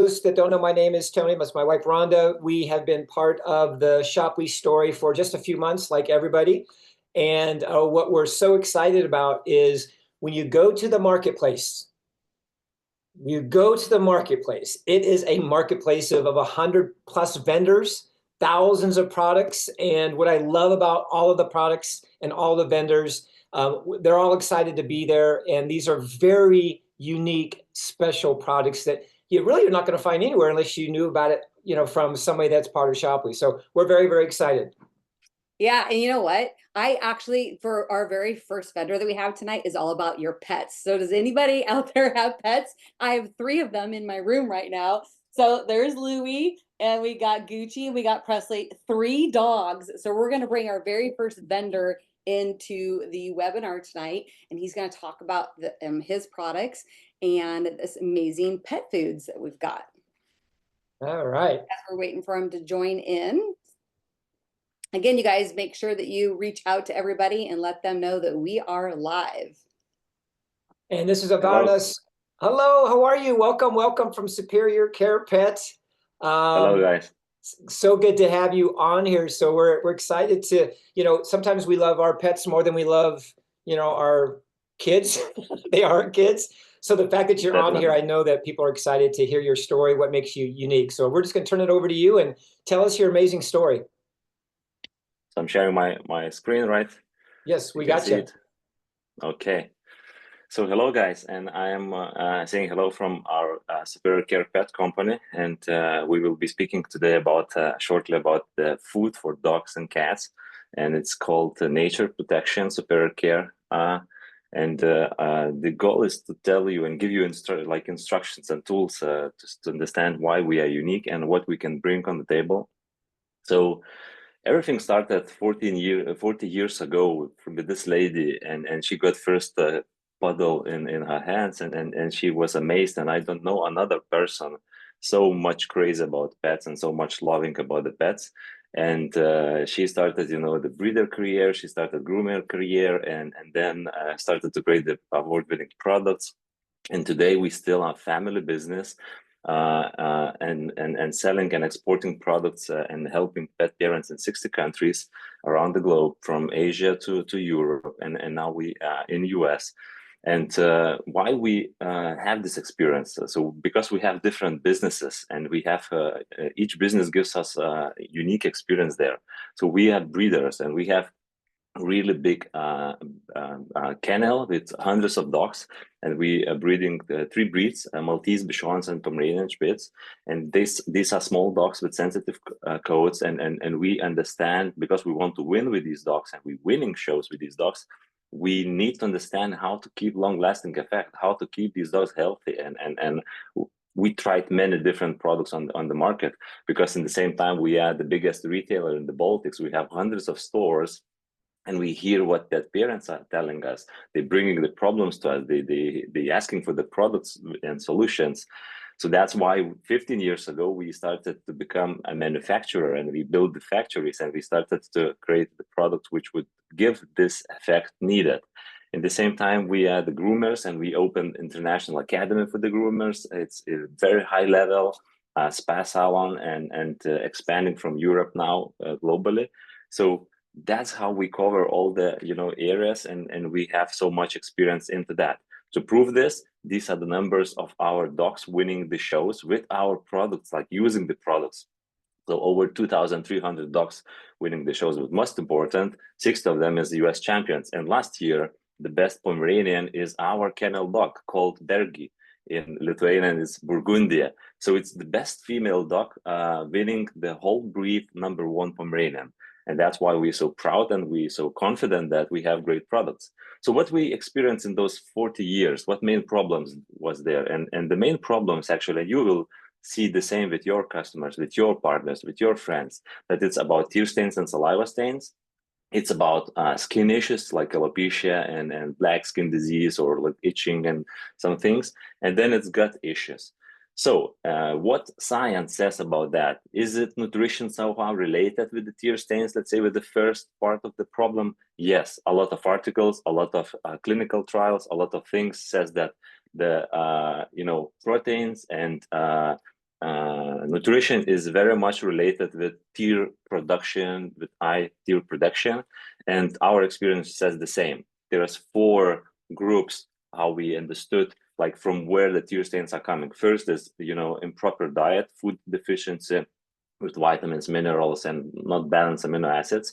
Those that don't know, my name is Tony. That's my wife, Rhonda. We have been part of the Shopwe story for just a few months, like everybody. And what we're so excited about is when you go to the marketplace, it is a marketplace of 100 plus vendors, thousands of products. And what I love about all of the products and all the vendors, they're all excited to be there. And these are very unique, special products that you really are not going to find anywhere unless you knew about it, from somebody that's part of Shopwe. So we're very, very excited. Yeah, and you know what? I actually, for our very first vendor that we have tonight, is all about your pets. So does anybody out there have pets? I have three of them in my room right now. So there's Louie, and we got Gucci, and we got Presley, three dogs. So we're going to bring our very first vendor into the webinar tonight, and he's going to talk about his products and this amazing pet foods that we've got. All right. As we're waiting for him to join in. Again, you guys make sure that you reach out to everybody and let them know that we are live. And this is Avanas. Hello, how are you? Welcome from Superior Care Pet. Hello, guys. So good to have you on here. So we're excited to, sometimes we love our pets more than we love, our kids. They are kids. So the fact that you're on here, I know that people are excited to hear your story, what makes you unique. So we're just going to turn it over to you and tell us your amazing story. So I'm sharing my screen, right? Yes, we got you. Okay. So hello, guys, and I am saying hello from our Superior Care Pet company, and we will be speaking today about shortly about the food for dogs and cats, and it's called Nature Protection Superior Care. And the goal is to tell you and give you instructions and tools to understand why we are unique and what we can bring on the table. So everything started 40 years ago with this lady, and she got first puddle in her hands, and she was amazed. And I don't know another person so much crazy about pets and so much loving about the pets. And she started, the breeder career. She started groomer career, and then started to create the award-winning products. And today we still are family business, and selling and exporting products and helping pet parents in 60 countries around the globe, from Asia to Europe, and now we in US. And why we have this experience? So because we have different businesses, and we have each business gives us a unique experience there. So we have breeders, and we have really big kennel with hundreds of dogs, and we are breeding three breeds: Maltese, Bichons, and Pomeranian Spitz. And these are small dogs with sensitive coats, and we understand, because we want to win with these dogs, and we winning shows with these dogs, we need to understand how to keep long-lasting effect, how to keep these dogs healthy, and we tried many different products on the market, because in the same time we are the biggest retailer in the Baltics. We have hundreds of stores, and we hear what that parents are telling us. They're bringing the problems to us. They asking for the products and solutions. So that's why 15 years ago we started to become a manufacturer, and we built the factories, and we started to create the product which would give this effect needed. In the same time, we are the groomers, and we opened international academy for the groomers. It's a very high level spa salon, and expanding from Europe now globally. So that's how we cover all the areas, and we have so much experience into that. To prove this, these are the numbers of our dogs winning the shows with our products, like using the products. So over 2,300 dogs winning the shows. But most important, 60 of them is the US champions. And last year, the best Pomeranian is our kennel dog called Bergi. In Lithuanian, it's Burgundia. So it's the best female dog winning the whole breed #1 Pomeranian. And that's why we're so proud, and we're so confident that we have great products. So what we experienced in those 40 years, what main problems was there? And the main problems, actually, you will see the same with your customers, with your partners, with your friends, that it's about tear stains and saliva stains. It's about skin issues like alopecia and black skin disease, or like itching and some things. And then it's gut issues. So what science says about that? Is it nutrition somehow related with the tear stains, let's say with the first part of the problem? Yes, a lot of articles, a lot of clinical trials, a lot of things says that the proteins and nutrition is very much related with tier production, with high tier production, and our experience says the same. There's 4 groups how we understood like from where the tear stains are coming. First is, you know, improper diet, food deficiency with vitamins, minerals, and not balanced amino acids.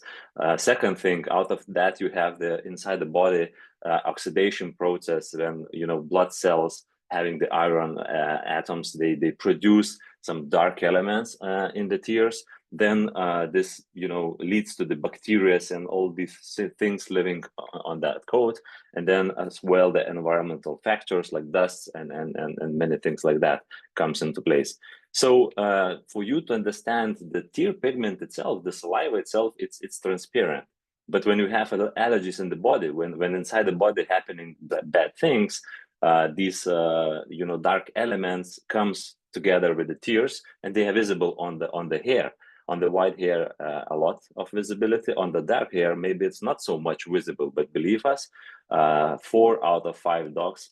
Second thing, out of that, you have the inside the body oxidation process when, you know, blood cells having the iron atoms, they produce some dark elements in the tears. Then this, you know, leads to the bacteria and all these things living on that coat. And then as well, the environmental factors like dust and many things like that comes into place. So for you to understand the tear pigment itself, the saliva itself, it's transparent. But when you have allergies in the body, when inside the body happening bad things, these you know, dark elements comes together with the tears, and they are visible on the hair. On the white hair, a lot of visibility. On the dark hair, maybe it's not so much visible. But believe us, 4 out of 5 dogs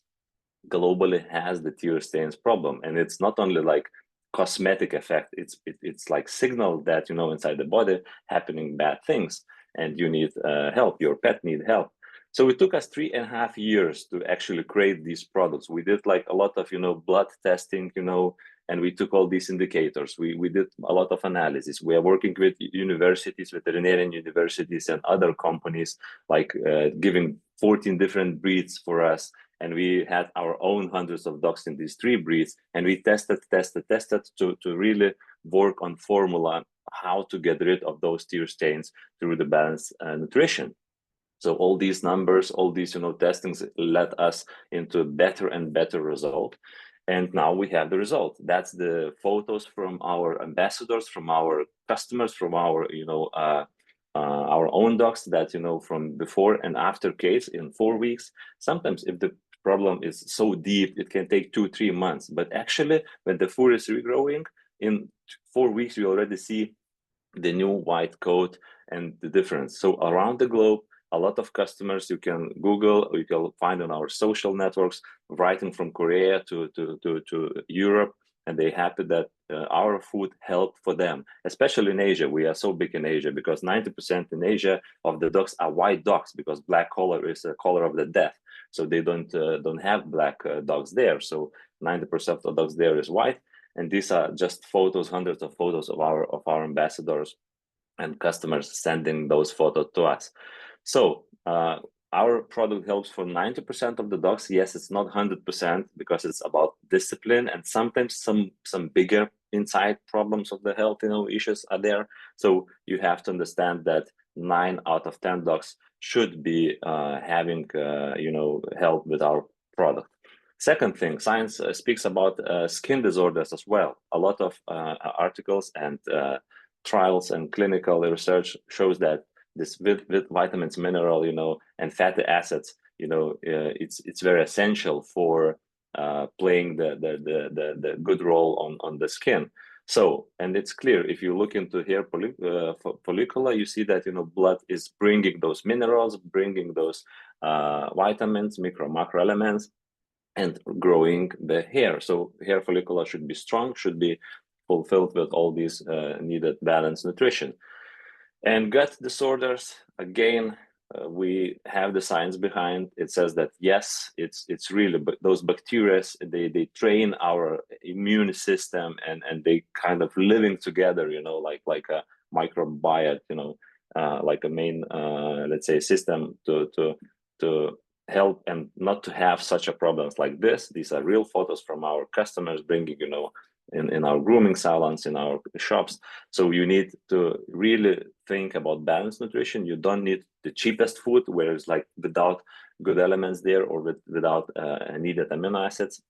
globally has the tear stains problem, and it's not only like cosmetic effect. It's like signal that, you know, inside the body happening bad things, and you need help. Your pet need help. So it took us 3.5 years to actually create these products. We did like a lot of, you know, blood testing, you know, and we took all these indicators. We did a lot of analysis. We are working with universities, veterinarian universities, and other companies, like giving 14 different breeds for us. And we had our own hundreds of dogs in these 3 breeds. And we tested to really work on formula, how to get rid of those tear stains through the balanced nutrition. So all these numbers, all these, you know, testings led us into a better and better result. And now we have the result. That's the photos from our ambassadors, from our customers, from our, you know, our own dogs that, you know, from before and after case in 4 weeks. Sometimes if the problem is so deep, it can take 2-3 months. But actually, when the fur is regrowing, in 4 weeks, we already see the new white coat and the difference. So around the globe, a lot of customers, you can Google, you can find on our social networks, writing from Korea to Europe, and they're happy that our food helped for them, especially in Asia. We are so big in Asia because 90% in Asia of the dogs are white dogs, because black color is a color of the death. So they don't have black dogs there. So 90% of dogs there is white. And these are just photos, hundreds of photos of our ambassadors and customers sending those photos to us. So our product helps for 90% of the dogs. Yes, it's not 100% because it's about discipline, and sometimes some bigger inside problems of the health, you know, issues are there. So you have to understand that 9 out of 10 dogs should be having you know, help with our product. Second thing, science speaks about skin disorders as well. A lot of articles and trials and clinical research shows that this with vitamins, mineral, you know, and fatty acids, you know, it's very essential for playing the good role on the skin. So, and it's clear if you look into hair follicular, you see that, you know, blood is bringing those minerals, bringing those vitamins, macro elements, and growing the hair. So hair follicular should be strong, should be fulfilled with all these needed balanced nutrition. And gut disorders, again, we have the science behind. It says that yes, it's really, but those bacteria, they train our immune system, and they kind of living together, you know, like a microbiome, you know, like a main let's say system to help and not to have such a problems like this. These are real photos from our customers bringing, you know, in our grooming salons, in our shops. So you need to really think about balanced nutrition. You don't need the cheapest food where it's like without good elements there, or without needed amino acids.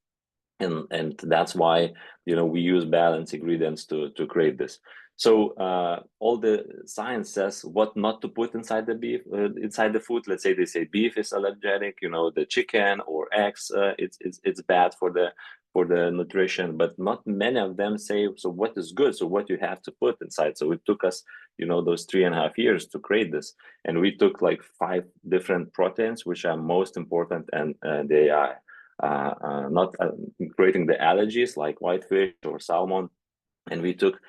And that's why, you know, we use balanced ingredients to create this. So all the science says what not to put inside the beef, inside the food. Let's say they say beef is allergenic, you know, the chicken or eggs, it's bad for the nutrition, but not many of them say, so what is good? So what you have to put inside? So it took us, you know, those 3.5 years to create this. And we took like 5 different proteins, which are most important, and they are not creating the allergies like whitefish or salmon, And we took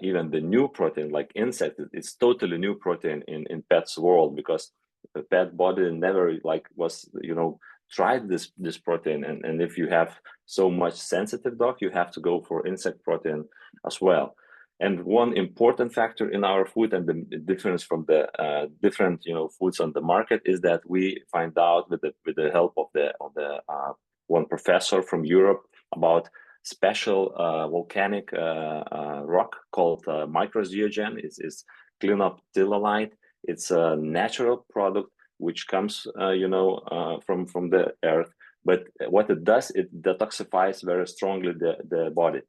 even the new protein, like insect. It's totally new protein in pets world, because the pet body never like was, you know, tried this protein. And if you have so much sensitive dog, you have to go for insect protein as well. And one important factor in our food, and the difference from the different, you know, foods on the market, is that we find out with the help of the one professor from Europe about special volcanic rock called microzeogen. It's clinoptilolite. It's a natural product which comes, you know, from the earth. But what it does, it detoxifies very strongly the body.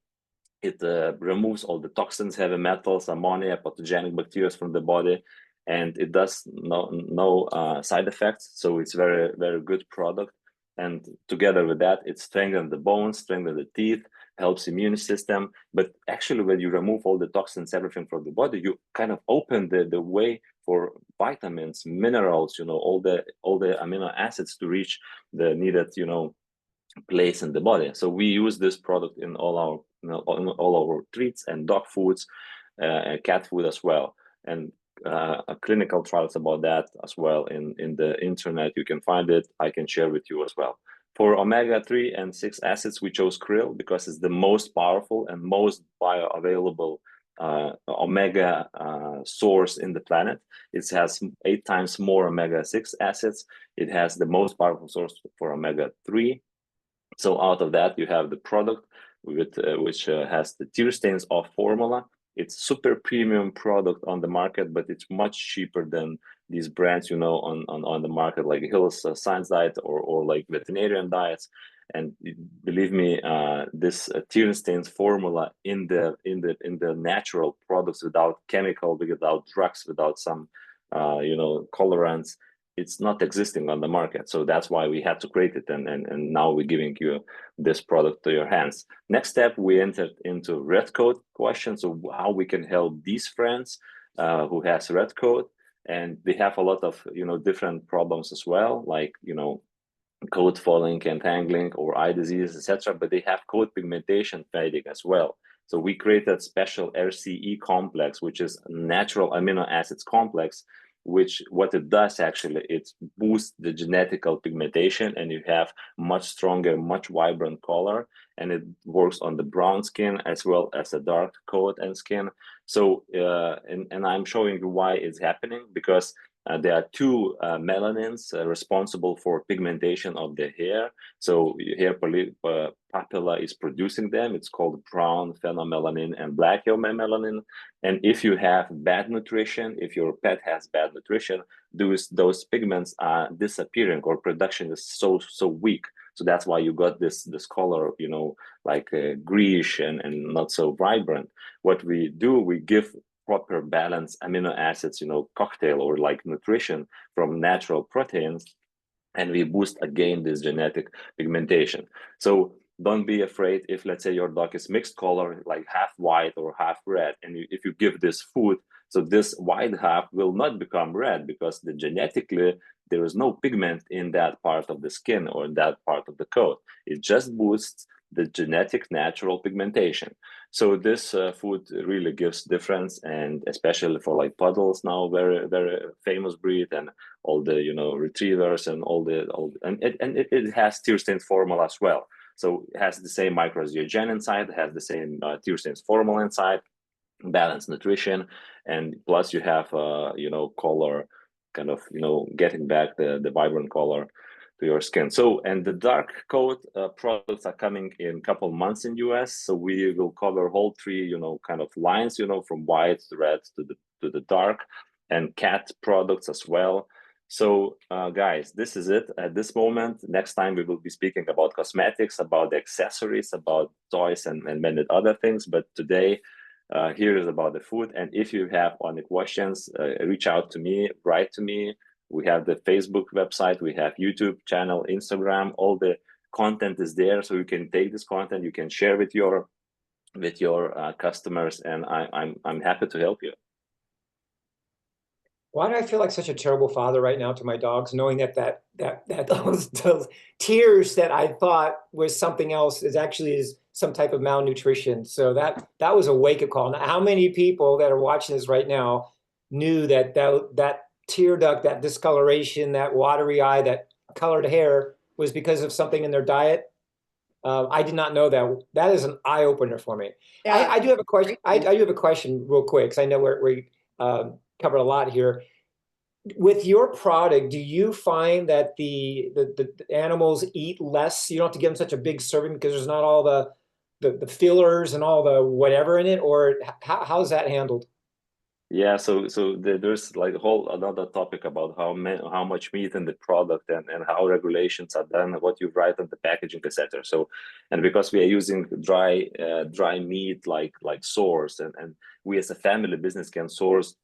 It removes all the toxins, heavy metals, ammonia, pathogenic bacteria from the body, and it does no side effects. So it's very good product. And together with that, it strengthens the bones, strengthens the teeth, helps immune system. But actually, when you remove all the toxins, everything from the body, you kind of open the way for vitamins, minerals, you know, all the amino acids to reach the needed, you know, place in the body. So we use this product in all our, you know, all our treats and dog foods, and cat food as well. And clinical trials about that as well in the internet. You can find it. I can share with you as well. For omega-3 and 6 acids, we chose krill because it's the most powerful and most bioavailable omega source in the planet. It has 8 times more omega-6 acids. It has the most powerful source for omega-3. So out of that, you have the product with which has the tear stains off formula. It's super premium product on the market, but it's much cheaper than these brands, you know, on the market, like Hill's Science Diet or like veterinarian diets. And believe me, this tear stains formula in the natural products, without chemical, without drugs, without some you know, colorants, it's not existing on the market. So that's why we had to create it, and now we're giving you this product to your hands. Next step, we entered into red coat question. So how we can help these friends who has red coat, and they have a lot of, you know, different problems as well, like, you know, coat falling, entangling, or eye disease, etc. But they have coat pigmentation fading as well. So we created special RCE complex, which is natural amino acids complex, which what it does actually, it boosts the genetical pigmentation, and you have much stronger, much vibrant color, and it works on the brown skin as well as a dark coat and skin. So and I'm showing you why it's happening, because there are 2 melanins responsible for pigmentation of the hair. So hair papilla is producing them. It's called brown phenomelanin and black melanin. And if you have bad nutrition, if your pet has bad nutrition, those pigments are disappearing, or production is so weak. So that's why you got this color, you know, like greenish and not so vibrant. What we do, we give proper balanced amino acids, you know, cocktail or like nutrition from natural proteins, and we boost again this genetic pigmentation. So don't be afraid if, let's say, your dog is mixed color, like half white or half red, and if you give this food, so this white half will not become red, because genetically there is no pigment in that part of the skin or in that part of the coat. It just boosts the genetic natural pigmentation. So this food really gives difference, and especially for like puddles now, very famous breed, and all the, you know, retrievers and it has tear stains formula as well. So it has the same microzeogen inside, it has the same tear stains formula inside, balanced nutrition, and plus you have you know, color, kind of, you know, getting back the vibrant color to your skin. So, and the dark coat products are coming in a couple months in US. So we will cover whole 3, you know, kind of lines, you know, from white to red to the dark, and cat products as well. So guys, this is it at this moment. Next time we will be speaking about cosmetics, about the accessories, about toys, and many other things. But today, here is about the food. And if you have any questions, reach out to me, write to me. We have the Facebook website, we have YouTube channel, Instagram, all the content is there. So you can take this content, you can share with your customers, and I'm happy to help you. Why do I feel like such a terrible father right now to my dogs, knowing that those tears that I thought was something else is actually some type of malnutrition. So that was a wake-up call. Now, how many people that are watching this right now knew that tear duct, that discoloration, that watery eye, that colored hair was because of something in their diet? I did not know that. That is an eye opener for me. Yeah. I do have a question. I do have a question real quick, because I know we covered a lot here. With your product, do you find that the animals eat less? You don't have to give them such a big serving because there's not all the fillers and all the whatever in it, or how's that handled? Yeah, so there's like a whole another topic about how much meat in the product, and how regulations are done, what you write on the packaging, etc. So, and because we are using dry meat like source, and we as a family business can source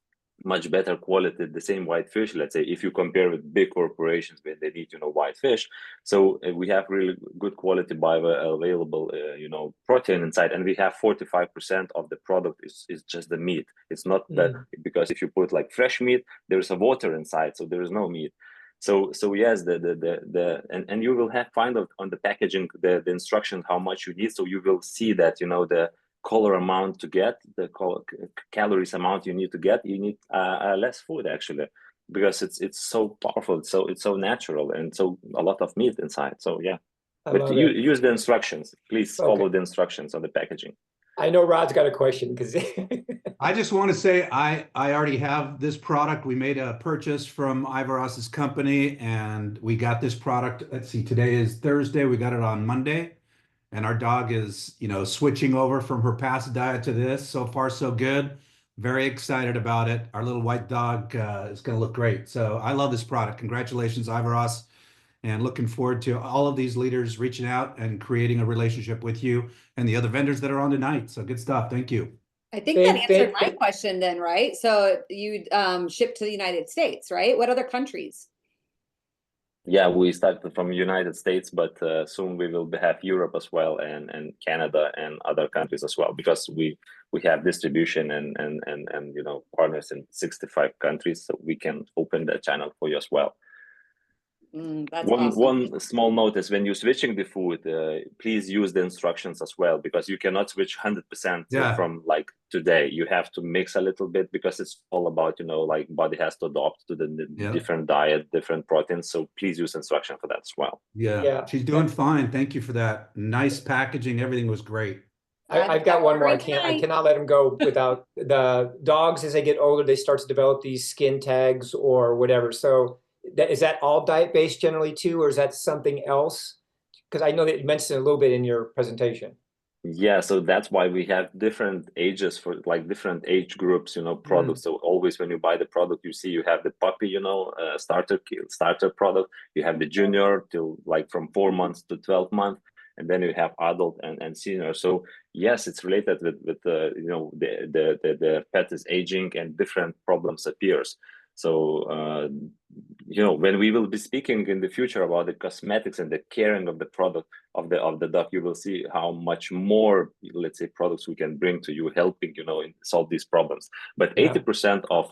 much better quality the same white fish, let's say, if you compare with big corporations where they need white fish. So we have really good quality bioavailable protein inside, and we have 45% of the product is just the meat. It's not that, because if you put like fresh meat, there's a water inside, so there is no meat. So yes, and you will find out on the packaging the instruction how much you need, so you will see that the color amount to get, the calories amount you need to get, you need less food actually, because it's so powerful, so it's so natural, and so a lot of meat inside. So yeah, but use the instructions, please. Follow the instructions on the packaging. I know Rod's got a question, because I just want to say I already have this product. We made a purchase from Ivaros's company, and we got this product. Let's see, today is Thursday. We got it on Monday. And our dog is, switching over from her past diet to this. So far, so good. Very excited about it. Our little white dog is going to look great. So I love this product. Congratulations, Ivaros. And looking forward to all of these leaders reaching out and creating a relationship with you and the other vendors that are on tonight. So good stuff. Thank you. I think that answered my question then, right? So you ship to the United States, right? What other countries? Yeah, we started from United States, but soon we will have Europe as well, and Canada and other countries as well, because we have distribution and partners in 65 countries, so we can open that channel for you as well. That's awesome. One small note is, when you're switching the food, please use the instructions as well, because you cannot switch 100% from like today. You have to mix a little bit, because it's all about like body has to adopt to the different diet, different proteins. So please use instruction for that as well. Yeah, she's doing fine. Thank you for that. Nice packaging. Everything was great. I've got one more. I cannot let him go without. The dogs, as they get older, they start to develop these skin tags or whatever. So is that all diet-based generally too, or is that something else? Because I know that you mentioned it a little bit in your presentation. Yeah, so that's why we have different ages for like different age groups, products. So always when you buy the product, you see you have the puppy, starter product. You have the junior till like from 4 months to 12 months, and then you have adult and senior. So yes, it's related with the pet is aging and different problems appears. So when we will be speaking in the future about the cosmetics and the caring of the product of the dog, you will see how much more, let's say, products we can bring to you, helping solve these problems. But 80% of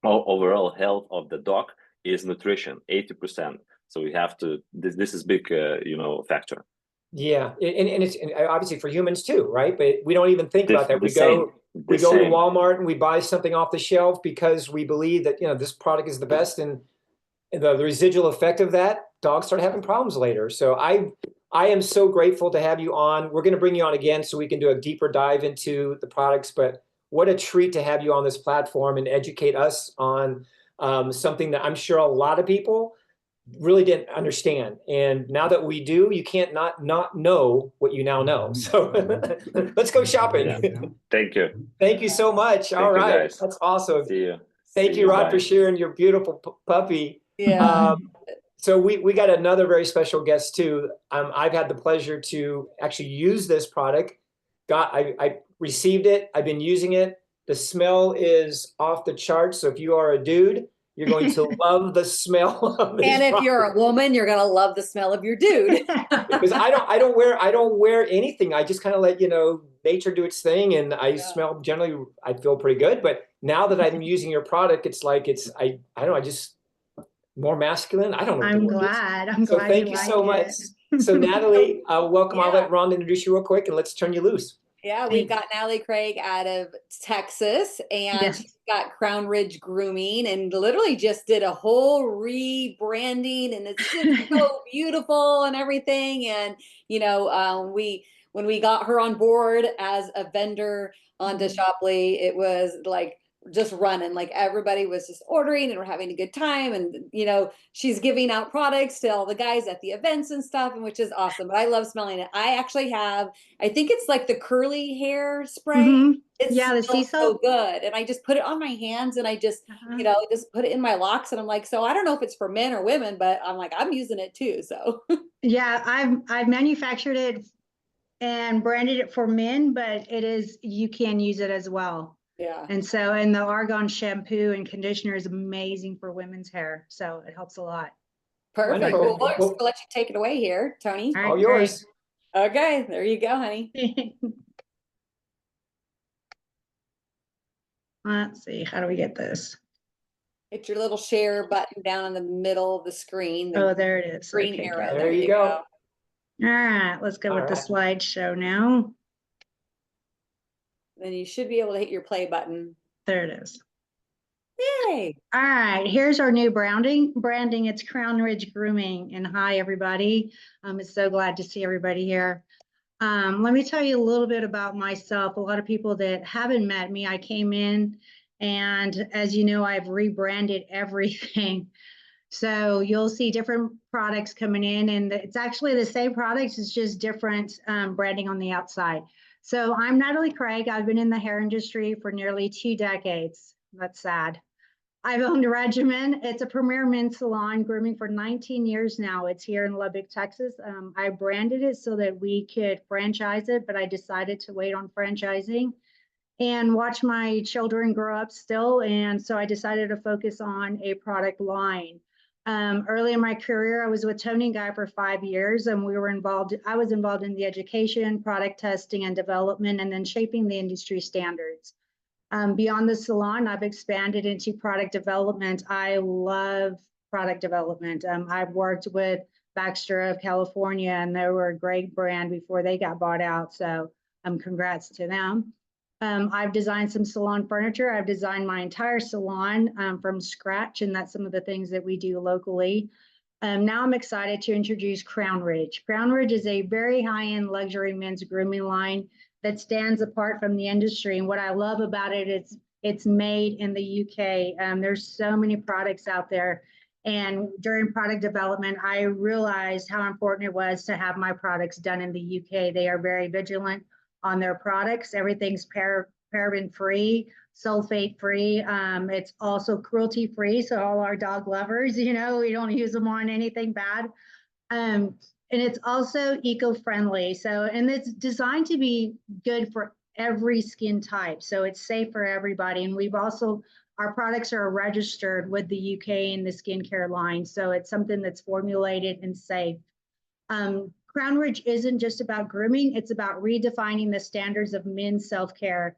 overall health of the dog is nutrition. 80%. So we have to. This is big, factor. Yeah, and it's obviously for humans too, right? But we don't even think about that. We go to Walmart and we buy something off the shelf because we believe that this product is the best, and the residual effect of that, dogs start having problems later. So I am so grateful to have you on. We're going to bring you on again so we can do a deeper dive into the products. But what a treat to have you on this platform and educate us on something that I'm sure a lot of people really didn't understand. And now that we do, you can't not know what you now know. So let's go shopping. Yeah. Thank you. Thank you so much. All right. That's awesome. See you. Thank you, Rod, for sharing your beautiful puppy. Yeah. So we got another very special guest too. I've had the pleasure to actually use this product. I received it. I've been using it. The smell is off the charts. So if you are a dude, you're going to love the smell of this And if product. you're a woman, you're gonna love the smell of your dude. Because I don't wear anything. I just kind of let nature do its thing, and I smell generally. I feel pretty good. But now that I'm using your product, it's like I don't know. I just more masculine. I don't know. I'm glad. So thank you so much. So Natalie, welcome. I'll Yeah. let Rhonda introduce you real quick and let's turn you loose. Yeah, we've got Natalie Craig out of Texas, and Yes. she's got Crown Ridge Grooming, and literally just did a whole rebranding, and it's just so beautiful and everything. And you know, when we got her on board as a vendor onto Shoply, it was like just running, like everybody was just ordering and we're having a good time. And you know, she's giving out products to all the guys at the events and stuff, and which is awesome. But I love smelling it. I actually have, I think it's like the curly hair spray. It Yeah, the sea smells so salt. good. And I just put it on my hands and I just, you know, just put it in my locks. And I'm like, so I don't know if it's for men or women, but I'm like, I'm using it too. So Yeah, I've manufactured it and branded it for men, but it is, you can use it as well. yeah. And so, and the argan shampoo and conditioner is amazing for women's hair. So it helps a lot. Perfect. Wonderful. Well, we're just gonna let you take it away here, Tony. All right, All yours. Okay, there you go, honey. great. Let's see, how do we get this? Hit your little share button down in the middle of the screen. Oh, there it is. green Okay, arrow. good. There you go. All right, let's go with the All slideshow now. Then you should be able to hit your play button. There it is. Yay! All right, here's our new branding. It's Crown Ridge Grooming. And hi, everybody. I'm so glad to see everybody here. Let me tell you a little bit about myself. A lot of people that haven't met me, I came in, and as you know, I've rebranded everything. So you'll see different products coming in, and it's actually the same products, it's just different branding on the outside. So I'm Natalie Craig. I've been in the hair industry for nearly 2 decades. That's sad. I've owned Regimen. It's a premier men's salon, grooming for 19 years now. It's here in Lubbock, Texas. I branded it so that we could franchise it, but I decided to wait on franchising and watch my children grow up still. And so I decided to focus on a product line. Early in my career, I was with Tony Guy for 5 years, and I was involved in the education, product testing and development, and then shaping the industry standards. Beyond the salon, I've expanded into product development. I love product development. I've worked with Baxter of California, and they were a great brand before they got bought out. So congrats to them. I've designed some salon furniture. I've designed my entire salon from scratch, and that's some of the things that we do locally. Now I'm excited to introduce Crown Ridge. Crown Ridge is a very high-end luxury men's grooming line that stands apart from the industry. And what I love about it is it's made in the UK. There's so many products out there. And during product development, I realized how important it was to have my products done in the UK. They are very vigilant on their products. Everything's paraben free, sulfate free. It's also cruelty free. So all our dog lovers, you know, we don't use them on anything bad. And it's also eco-friendly. So, and it's designed to be good for every skin type. So it's safe for everybody. And we've also, our products are registered with the UK and the skincare line. So it's something that's formulated and safe. Crown Ridge isn't just about grooming. It's about redefining the standards of men's self-care.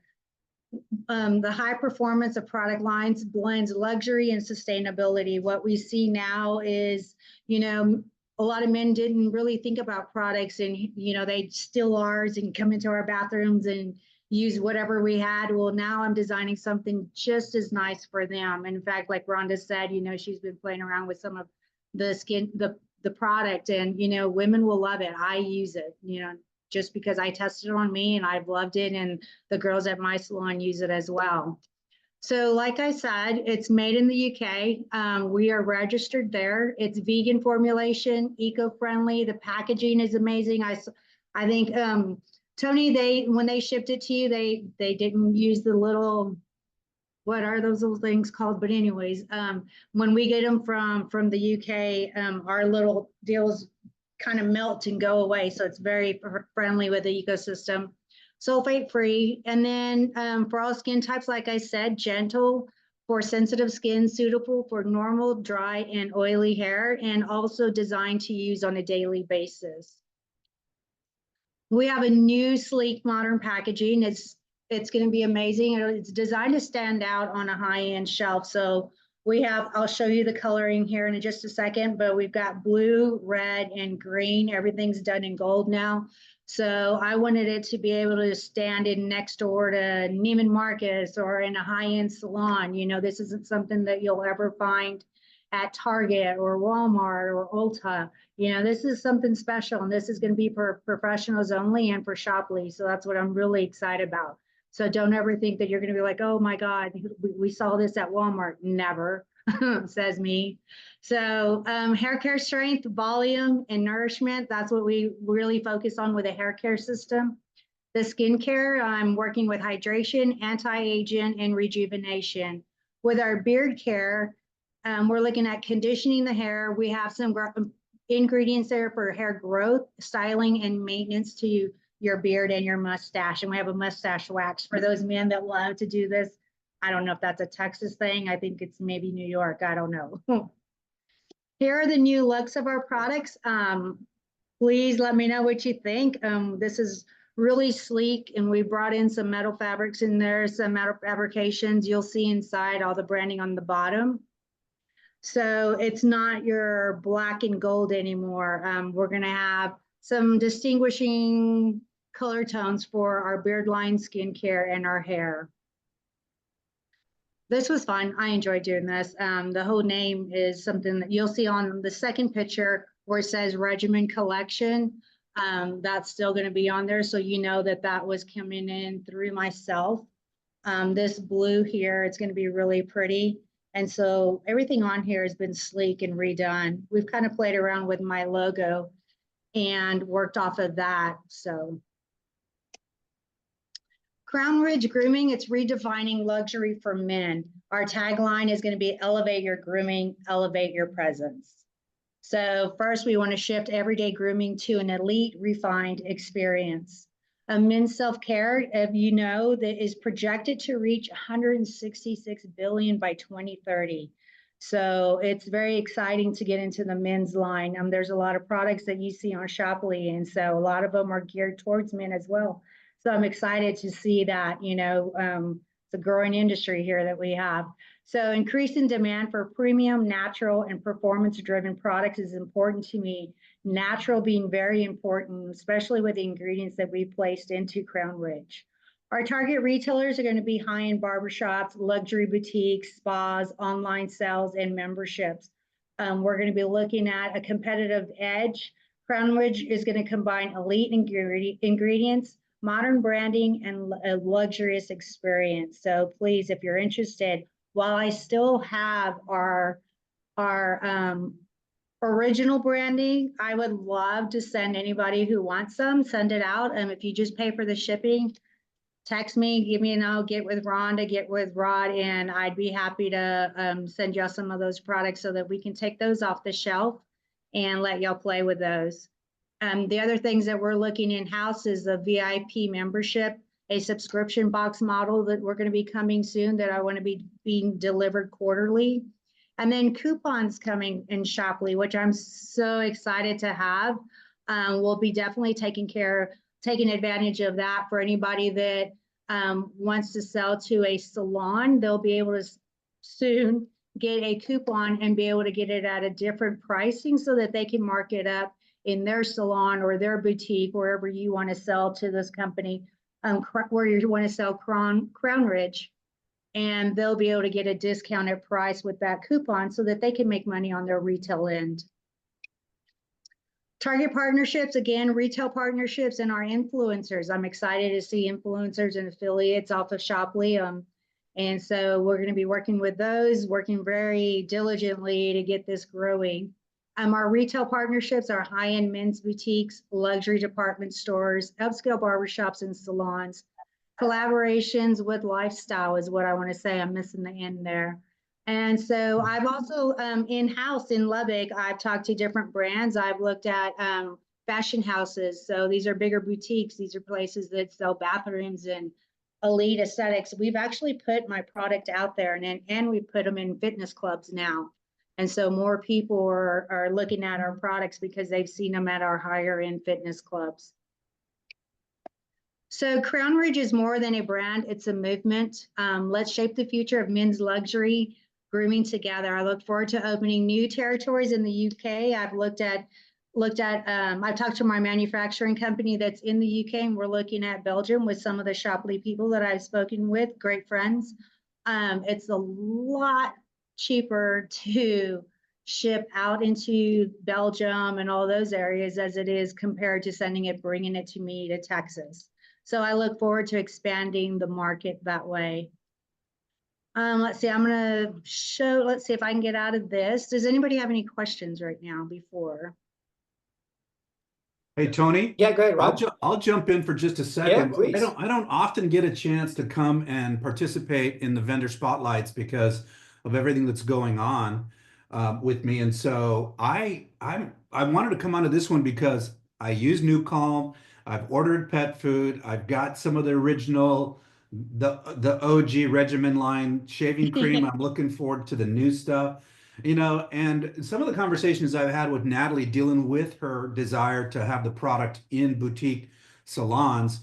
The high performance of product lines blends luxury and sustainability. What we see now is, you know, a lot of men didn't really think about products, and you know, they'd steal ours and come into our bathrooms and use whatever we had. Well, now I'm designing something just as nice for them. In fact, like Rhonda said, you know, she's been playing around with some of the product, and you know, women will love it. I use it, you know, just because I tested it on me and I've loved it, and the girls at my salon use it as well. So like I said, it's made in the UK. We are registered there. It's vegan formulation, eco-friendly. The packaging is amazing. I think, Tony, when they shipped it to you, they didn't use the little, what are those little things called? But anyways, when we get them from the UK, our little deals kind of melt and go away. So it's very friendly with the ecosystem. Sulfate free. And then for all skin types, like I said, gentle for sensitive skin, suitable for normal, dry, and oily hair, and also designed to use on a daily basis. We have a new, sleek, modern packaging. It's going to be amazing. It's designed to stand out on a high-end shelf. So I'll show you the coloring here in just a second, but we've got blue, red, and green. Everything's done in gold now. So I wanted it to be able to stand in next door to Neiman Marcus or in a high-end salon. You know, this isn't something that you'll ever find at Target or Walmart or Ulta. You know, this is something special, and this is going to be for professionals only and for Shopley. So that's what I'm really excited about. So don't ever think that you're going to be like, oh my God, we saw this at Walmart. Never, says me. So hair care strength, volume, and nourishment. That's what we really focus on with a hair care system. The skincare, I'm working with hydration, anti-aging, and rejuvenation. With our beard care, we're looking at conditioning the hair. We have some ingredients there for hair growth, styling, and maintenance to your beard and your mustache. And we have a mustache wax for those men that love to do this. I don't know if that's a Texas thing. I think it's maybe New York. I don't know. Here are the new looks of our products. Please let me know what you think. This is really sleek, and we brought in some metal fabrics in there, some metal fabrications. You'll see inside all the branding on the bottom. So it's not your black and gold anymore. We're gonna have some distinguishing color tones for our beard line skincare and our hair. This was fun. I enjoyed doing this. The whole name is something that you'll see on the second picture where it says Regimen Collection. That's still going to be on there, so you know that that was coming in through myself. This blue here, it's going to be really pretty. And so everything on here has been sleek and redone. We've kind of played around with my logo and worked off of that. So Crown Ridge Grooming, it's redefining luxury for men. Our tagline is going to be elevate your grooming, elevate your presence. So first, we want to shift everyday grooming to an elite, refined experience. Men's self-care, you know, that is projected to reach 166 billion by 2030. So it's very exciting to get into the men's line. There's a lot of products that you see on Shopley, and so a lot of them are geared towards men as well. So I'm excited to see that, you know, it's a growing industry here that we have. So increasing demand for premium, natural, and performance-driven products is important to me. Natural being very important, especially with the ingredients that we placed into Crown Ridge. Our target retailers are going to be high-end barbershops, luxury boutiques, spas, online sales, and memberships. We're going to be looking at a competitive edge. Crown Ridge is going to combine elite ingredients, modern branding, and a luxurious experience. So please, if you're interested, while I still have our original branding, I would love to send anybody who wants some, send it out. If you just pay for the shipping, text me, give me a note, get with Rhonda, get with Rod, and I'd be happy to send y'all some of those products so that we can take those off the shelf and let y'all play with those. The other things that we're looking in-house is a VIP membership, a subscription box model that we're going to be coming soon that I want to be being delivered quarterly. And then coupons coming in Shopley, which I'm so excited to have. We'll be definitely taking advantage of that for anybody that wants to sell to a salon. They'll be able to soon get a coupon and be able to get it at a different pricing so that they can mark it up in their salon or their boutique, wherever you want to sell to this company, where you want to sell Crown Ridge. And they'll be able to get a discounted price with that coupon so that they can make money on their retail end. Target partnerships, again, retail partnerships and our influencers. I'm excited to see influencers and affiliates off of Shopley. And so we're going to be working with those, working very diligently to get this growing. Our retail partnerships are high-end men's boutiques, luxury department stores, upscale barbershops and salons. Collaborations with lifestyle is what I want to say. I'm missing the end there. And so I've also in-house in Lubbock, I've talked to different brands. I've looked at fashion houses. So these are bigger boutiques. These are places that sell bathrooms and elite aesthetics. We've actually put my product out there, and we put them in fitness clubs now. And so more people are looking at our products because they've seen them at our higher end fitness clubs. So Crown Ridge is more than a brand, it's a movement. Let's shape the future of men's luxury. grooming together. I look forward to opening new territories in the UK. I've talked to my manufacturing company that's in the UK, and we're looking at Belgium with some of the Shopley people that I've spoken with, great friends. It's a lot cheaper to ship out into Belgium and all those areas as it is compared to bringing it to me to Texas. So I look forward to expanding the market that way. Let's see, let's see if I can get out of this. Does anybody have any questions right now before? Hey, Tony. Yeah, go ahead, Rob. I'll jump in for just a second. Yeah, please. I don't often get a chance to come and participate in the vendor spotlights because of everything that's going on with me. And so I wanted to come onto this one because I use New Calm. I've ordered pet food. I've got some of the original, the OG regimen line shaving cream. I'm looking forward to the new stuff. You know, and some of the conversations I've had with Natalie dealing with her desire to have the product in boutique salons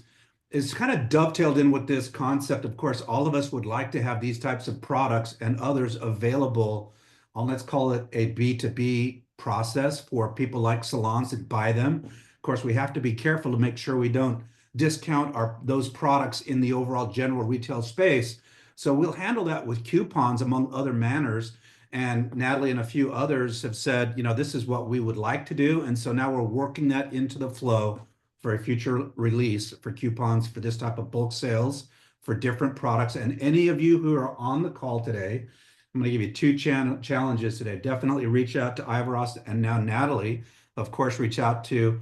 is kind of dovetailed in with this concept. Of course, all of us would like to have these types of products and others available on, let's call it a B2B process for people like salons that buy them. Of course, we have to be careful to make sure we don't discount those products in the overall general retail space. So we'll handle that with coupons, among other manners. And Natalie and a few others have said, you know, this is what we would like to do. And so now we're working that into the flow for a future release for coupons for this type of bulk sales for different products. And any of you who are on the call today, I'm going to give you two challenges today. Definitely reach out to Ivaros and now Natalie. Of course, reach out to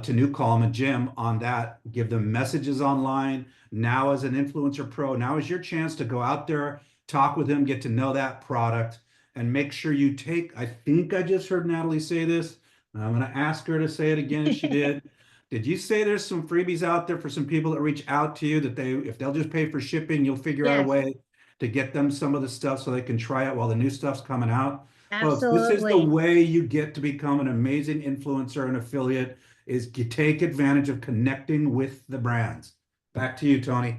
New Calm and Jim on that. Give them messages online. Now as an influencer pro, now is your chance to go out there, talk with them, get to know that product. And make sure you I think I just heard Natalie say this, and I'm going to ask her to say it again if she did. Did you say there's some freebies out there for some people that reach out to you that if they'll just pay for shipping, you'll figure out a way to get them some of the stuff so they can try it while the new stuff's coming out? Absolutely. Folks, this is the way you get to become an amazing influencer and affiliate, is you take advantage of connecting with the brands. Back to you, Tony.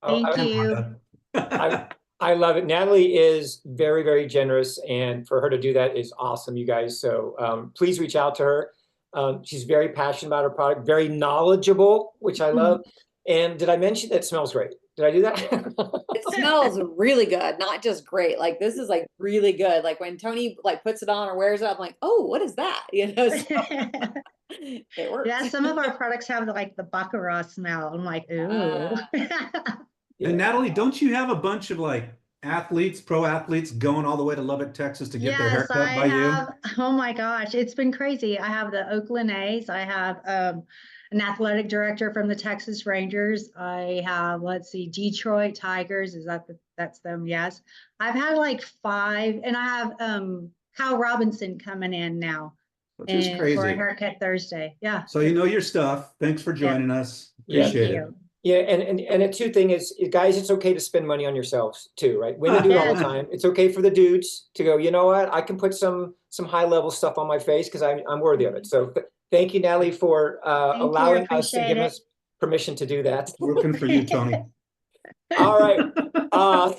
Thank you. I love it. Natalie is very, very generous, and for her to do that is awesome, you guys. So please reach out to her. She's very passionate about her product, very knowledgeable, which I love. And did I mention that it smells great? Did I do that? It smells really good, not just great. Like this is like really good. Like when Tony like puts it on or wears it, I'm like, oh, what is that? You know, so it works. Yeah, some of our products have like the Baccarat smell. I'm like, ooh. And Natalie, don't you have a bunch of like pro athletes going all the way to Lubbock, Texas to get their haircut by you? Oh my gosh, it's been crazy. I have the Oakland A's. I have an athletic director from the Texas Rangers. I have, let's see, Detroit Tigers. That's them? Yes. I've had like 5, and I have Kyle Robinson coming in now. Which is crazy. For a haircut Thursday. Yeah. So you know your stuff. Thanks for joining us. Appreciate it. Yeah, and the two thing is, guys, it's okay to spend money on yourselves too, right? Women do it all the time. It's okay for the dudes to go, you know what? I can put some high level stuff on my face because I'm worthy of it. So thank you, Natalie, for allowing us to give us permission to do that. Working for you, Tony. All right. All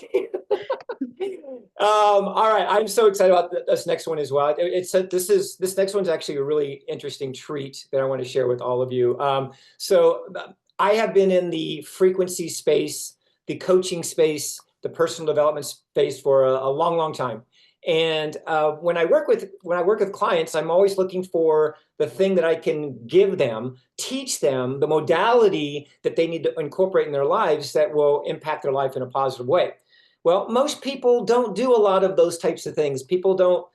right. I'm so excited about this next one as well. This next one's actually a really interesting treat that I want to share with all of you. So I have been in the frequency space, the coaching space, the personal development space for a long, long time. And when I work with clients, I'm always looking for the thing that I can give them, teach them the modality that they need to incorporate in their lives that will impact their life in a positive way. Well, most people don't do a lot of those types of things. People don't,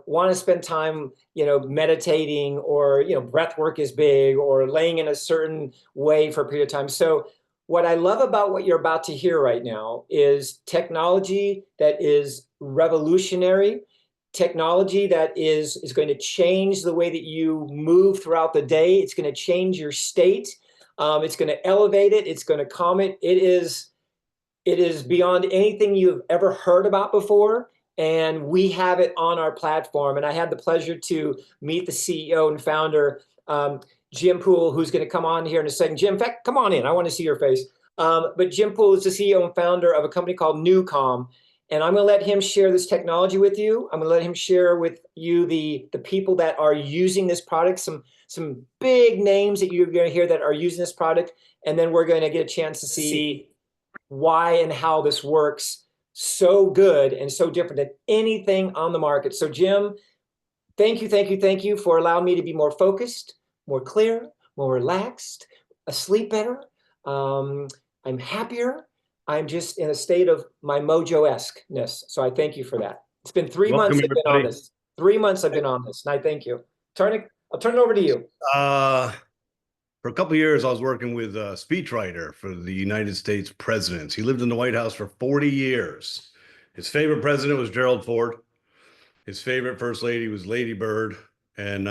want to spend time, meditating, or, breath work is big, or laying in a certain way for a period of time. So what I love about what you're about to hear right now is technology that is revolutionary, technology that is going to change the way that you move throughout the day. It's going to change your state. It's going to elevate it. It's going to calm it. It is beyond anything you've ever heard about before. And we have it on our platform. And I had the pleasure to meet the CEO and founder, Jim Poole, who's going to come on here in a second. Jim, in fact, come on in. I want to see your face. But Jim Poole is the CEO and founder of a company called New Calm. And I'm going to let him share this technology with you. I'm going to let him share with you the people that are using this product, some big names that you're going to hear that are using this product. And then we're going to get a chance to see why and how this works so good and so different than anything on the market. So Jim, thank you for allowing me to be more focused, more clear, more relaxed, asleep better. I'm happier. I'm just in a state of my mojo-esque-ness. So I thank you for that. It's been 3 months Welcome, I've been on everybody. this. 3 months I've been on this, and I thank you. I'll turn it over to you. For a couple of years, I was working with a speechwriter for the United States presidents. He lived in the White House for 40 years. His favorite president was Gerald Ford. His favorite first lady was Lady Bird. And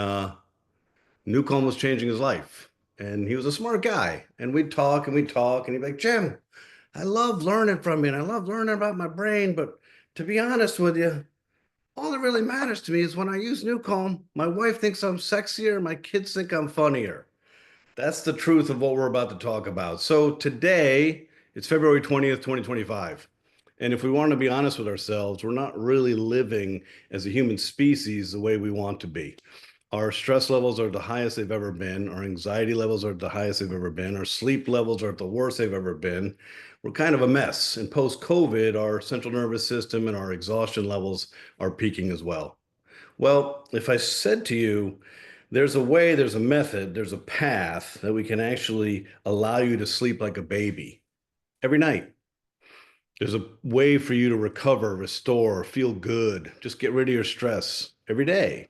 Newcomb was changing his life. And he was a smart guy. And we'd talk and we'd talk. And he'd be like, Jim, I love learning from you. And I love learning about my brain. But to be honest with you, all that really matters to me is when I use Newcomb, my wife thinks I'm sexier. My kids think I'm funnier. That's the truth of what we're about to talk about. So today, it's February 20th, 2025. And if we want to be honest with ourselves, we're not really living as a human species the way we want to be. Our stress levels are the highest they've ever been. Our anxiety levels are the highest they've ever been. Our sleep levels are at the worst they've ever been. We're kind of a mess. And post-COVID, our central nervous system and our exhaustion levels are peaking as well. Well, if I said to you, there's a way, there's a method, there's a path that we can actually allow you to sleep like a baby every night. There's a way for you to recover, restore, feel good, just get rid of your stress every day.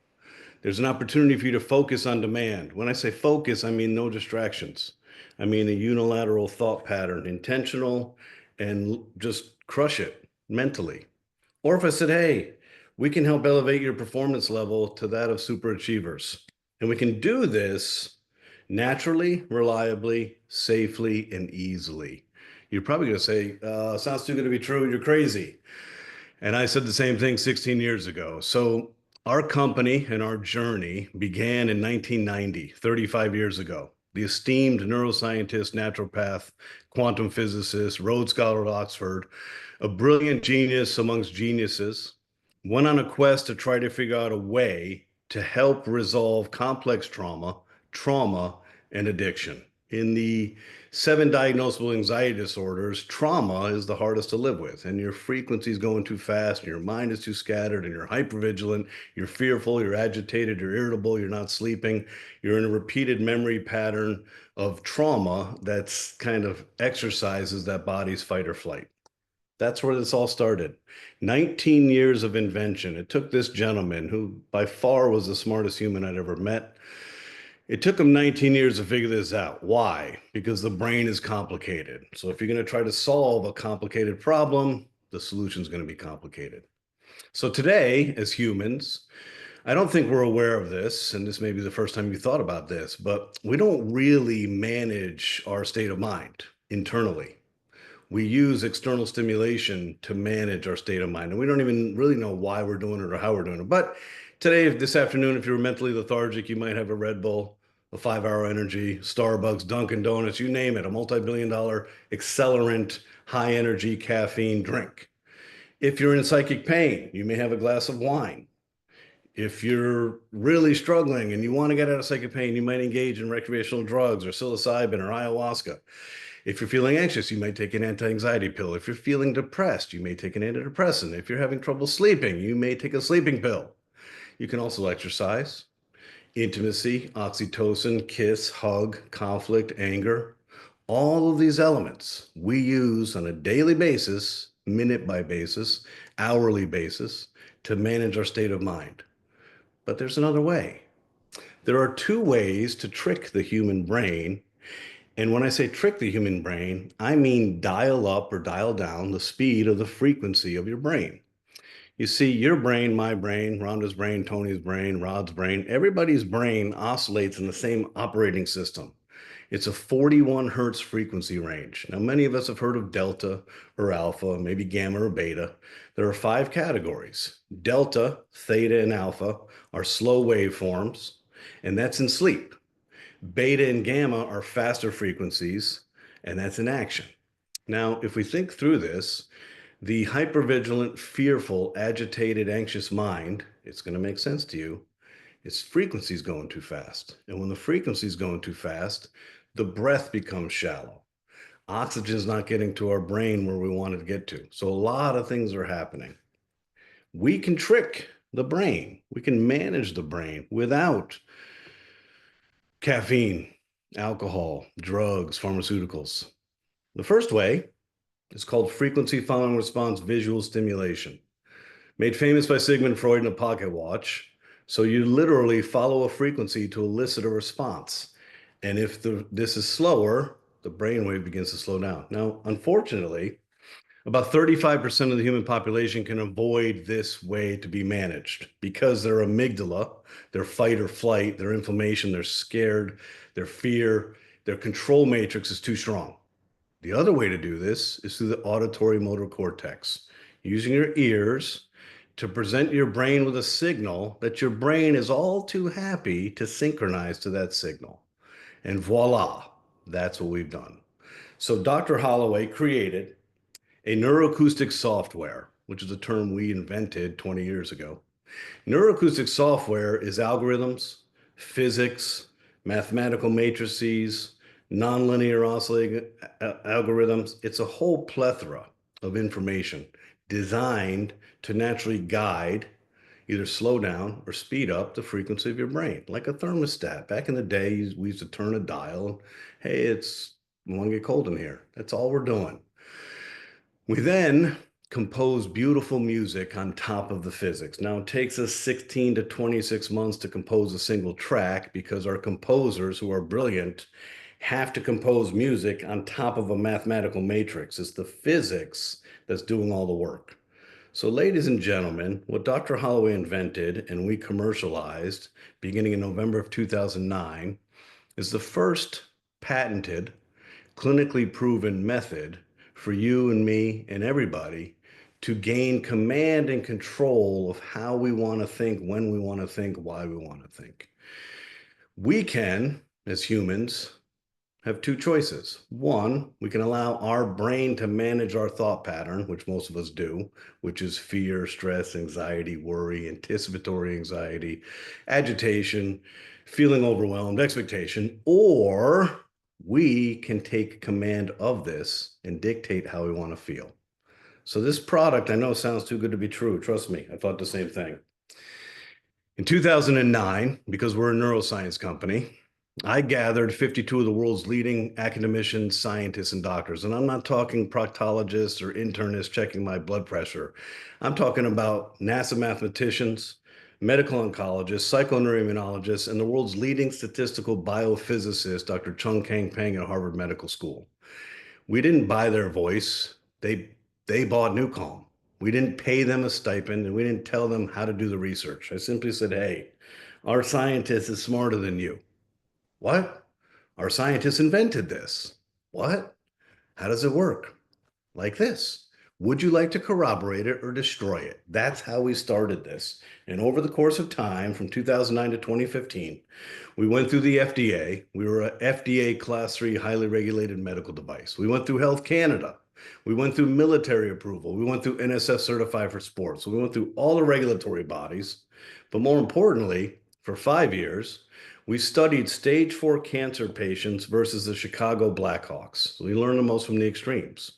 There's an opportunity for you to focus on demand. When I say focus, I mean no distractions. I mean a unilateral thought pattern, intentional, and just crush it mentally. Or if I said, hey, we can help elevate your performance level to that of super achievers. And we can do this naturally, reliably, safely, and easily. You're probably going to say, sounds too good to be true. You're crazy. And I said the same thing 16 years ago. So our company and our journey began in 1990, 35 years ago. The esteemed neuroscientist, naturopath, quantum physicist, Rhodes Scholar at Oxford, a brilliant genius amongst geniuses, went on a quest to try to figure out a way to help resolve complex trauma, and addiction. In the 7 diagnosable anxiety disorders, trauma is the hardest to live with, and your frequency is going too fast, and your mind is too scattered, and you're hypervigilant, you're fearful, you're agitated, you're irritable, you're not sleeping, you're in a repeated memory pattern of trauma that's kind of exercises that body's fight or flight. That's where this all started. 19 years of invention. It took this gentleman, who by far was the smartest human I'd ever met. It took him 19 years to figure this out. Why? Because the brain is complicated. So if you're going to try to solve a complicated problem, the solution is going to be complicated. So today, as humans, I don't think we're aware of this, and this may be the first time you thought about this, but we don't really manage our state of mind internally. We use external stimulation to manage our state of mind, and we don't even really know why we're doing it or how we're doing it. But today, this afternoon, if you were mentally lethargic, you might have a Red Bull, a 5-Hour Energy, Starbucks, Dunkin' Donuts, you name it, a multi-billion-dollar accelerant, high-energy caffeine drink. If you're in psychic pain, you may have a glass of wine. If you're really struggling and you want to get out of psychic pain, you might engage in recreational drugs or psilocybin or ayahuasca. If you're feeling anxious, you might take an anti-anxiety pill. If you're feeling depressed, you may take an antidepressant. If you're having trouble sleeping, you may take a sleeping pill. You can also exercise, intimacy, oxytocin, kiss, hug, conflict, anger. All of these elements we use on a daily basis, minute by basis, hourly basis to manage our state of mind. But there's another way. There are 2 ways to trick the human brain. And when I say trick the human brain, I mean dial up or dial down the speed of the frequency of your brain. You see, your brain, my brain, Rhonda's brain, Tony's brain, Rod's brain, everybody's brain oscillates in the same operating system. It's a 41 hertz frequency range. Now, many of us have heard of delta or alpha, maybe gamma or beta. There are 5 categories. Delta, theta, and alpha are slow waveforms, and that's in sleep. Beta and gamma are faster frequencies, and that's in action. Now, if we think through this, The hypervigilant, fearful, agitated, anxious mind, it's going to make sense to you. Its frequency's going too fast. And when the frequency's going too fast, the breath becomes shallow. Oxygen's not getting to our brain where we want it to get to. So a lot of things are happening. We can trick the brain. We can manage the brain without caffeine, alcohol, drugs, pharmaceuticals. The first way is called frequency following response visual stimulation, made famous by Sigmund Freud in a pocket watch. So you literally follow a frequency to elicit a response. And if this is slower, the brainwave begins to slow down. Now, unfortunately, about 35% of the human population can avoid this way to be managed because their amygdala, their fight or flight, their inflammation, they're scared, their fear, their control matrix is too strong. The other way to do this is through the auditory motor cortex, using your ears to present your brain with a signal that your brain is all too happy to synchronize to that signal. And voila, that's what we've done. So Dr. Holloway created a neuroacoustic software, which is a term we invented 20 years ago. Neuroacoustic software is algorithms, physics, mathematical matrices, nonlinear oscillating algorithms. It's a whole plethora of information designed to naturally guide, either slow down or speed up the frequency of your brain, like a thermostat. Back in the day, we used to turn a dial and, hey, I want to get cold in here. That's all we're doing. We then compose beautiful music on top of the physics. Now, it takes us 16 to 26 months to compose a single track because our composers, who are brilliant, have to compose music on top of a mathematical matrix. It's the physics that's doing all the work. So, ladies and gentlemen, what Dr. Holloway invented and we commercialized beginning in November of 2009 is the first patented, clinically proven method for you and me and everybody to gain command and control of how we want to think, when we want to think, why we want to think. We can, as humans, have two choices. One, we can allow our brain to manage our thought pattern, which most of us do, which is fear, stress, anxiety, worry, anticipatory anxiety, agitation, feeling overwhelmed, expectation, or we can take command of this and dictate how we want to feel. So this product, I know, sounds too good to be true. Trust me, I thought the same thing. In 2009, because we're a neuroscience company, I gathered 52 of the world's leading academicians, scientists, and doctors. And I'm not talking proctologists or internists checking my blood pressure. I'm talking about NASA mathematicians, medical oncologists, psychoneuroimmunologists, and the world's leading statistical biophysicist, Dr. Chung Kang Peng at Harvard Medical School. We didn't buy their voice. They bought NuCalm. We didn't pay them a stipend, and we didn't tell them how to do the research. I simply said, hey, our scientist is smarter than you. What? Our scientists invented this. What? How does it work? Like this. Would you like to corroborate it or destroy it? That's how we started this. And over the course of time, from 2009 to 2015, we went through the FDA. We were a FDA Class 3 highly regulated medical device. We went through Health Canada. We went through military approval. We went through NSF certified for sports. So we went through all the regulatory bodies. But more importantly, for 5 years, we studied stage 4 cancer patients versus the Chicago Blackhawks. So we learned the most from the extremes.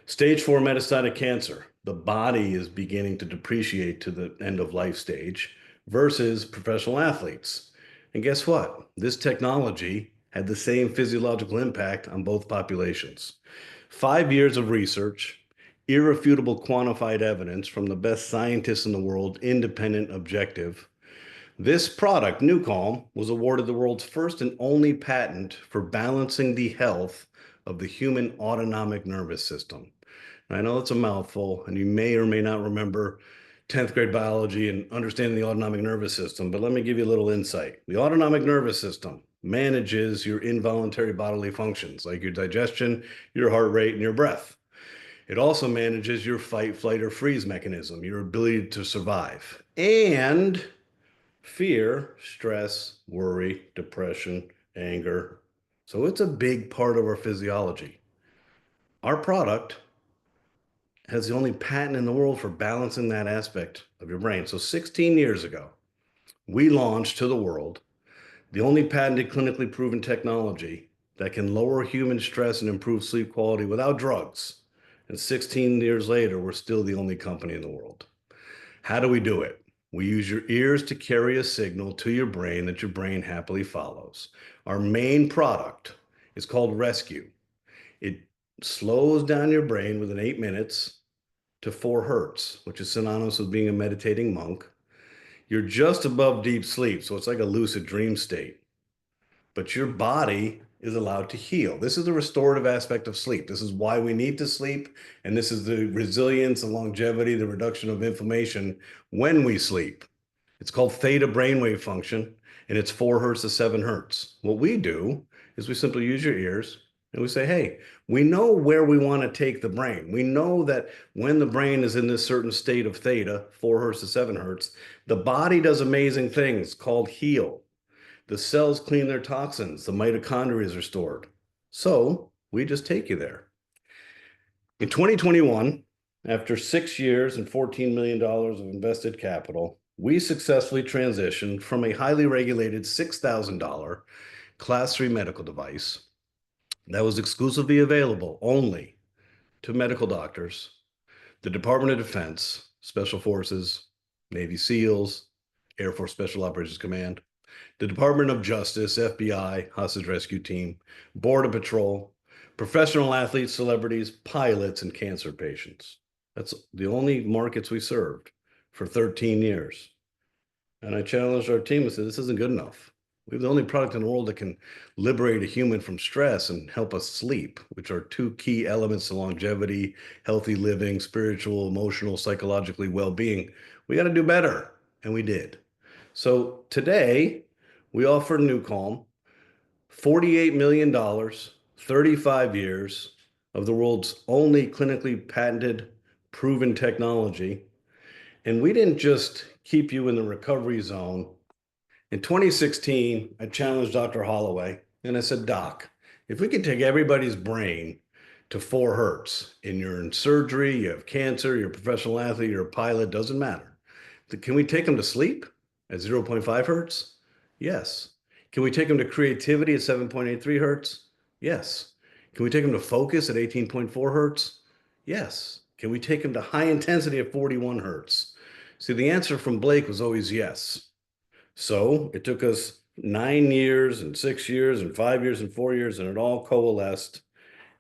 Stage 4 metastatic cancer, the body is beginning to depreciate to the end of life stage versus professional athletes. And guess what? This technology had the same physiological impact on both populations. 5 years of research, irrefutable quantified evidence from the best scientists in the world, independent, objective. This product, NuCalm, was awarded the world's first and only patent for balancing the health of the human autonomic nervous system. I know it's a mouthful, and you may or may not remember 10th grade biology and understanding the autonomic nervous system, but let me give you a little insight. The autonomic nervous system manages your involuntary bodily functions, like your digestion, your heart rate, and your breath. It also manages your fight, flight, or freeze mechanism, your ability to survive, and fear, stress, worry, depression, anger. So it's a big part of our physiology. Our product has the only patent in the world for balancing that aspect of your brain. So 16 years ago, we launched to the world the only patented clinically proven technology that can lower human stress and improve sleep quality without drugs. And 16 years later, we're still the only company in the world. How do we do it? We use your ears to carry a signal to your brain that your brain happily follows. Our main product is called Rescue. It slows down your brain within 8 minutes to 4 hertz, which is synonymous with being a meditating monk. You're just above deep sleep, so it's like a lucid dream state. But your body is allowed to heal. This is the restorative aspect of sleep. This is why we need to sleep, and this is the resilience and longevity, the reduction of inflammation when we sleep. It's called theta brainwave function, and it's 4 hertz to 7 hertz. What we do is we simply use your ears and we say, hey, we know where we want to take the brain. We know that when the brain is in this certain state of theta, 4 hertz to 7 hertz, the body does amazing things called heal. The cells clean their toxins. The mitochondria is restored. So we just take you there. In 2021, after 6 years and $14 million of invested capital, we successfully transitioned from a highly regulated $6,000 Class 3 medical device that was exclusively available only to medical doctors, the Department of Defense, Special Forces, Navy SEALs, Air Force Special Operations Command, the Department of Justice, FBI, Hostage Rescue Team, Border Patrol, professional athletes, celebrities, pilots, and cancer patients. That's the only markets we served for 13 years. And I challenged our team and said, this isn't good enough. We have the only product in the world that can liberate a human from stress and help us sleep, which are 2 key elements to longevity, healthy living, spiritual, emotional, psychologically well-being. We got to do better, and we did. So today, we offer NuCalm, $48 million, 35 years of the world's only clinically patented, proven technology. And we didn't just keep you in the recovery zone. In 2016, I challenged Dr. Holloway and I said, Doc, if we could take everybody's brain to 4 hertz and you're in surgery, you have cancer, you're a professional athlete, you're a pilot, doesn't matter. Can we take them to sleep at 0.5 hertz? Yes. Can we take them to creativity at 7.83 hertz? Yes. Can we take them to focus at 18.4 hertz? Yes. Can we take them to high intensity at 41 hertz? See, the answer from Blake was always yes. So it took us 9 years and 6 years and 5 years and 4 years, and it all coalesced.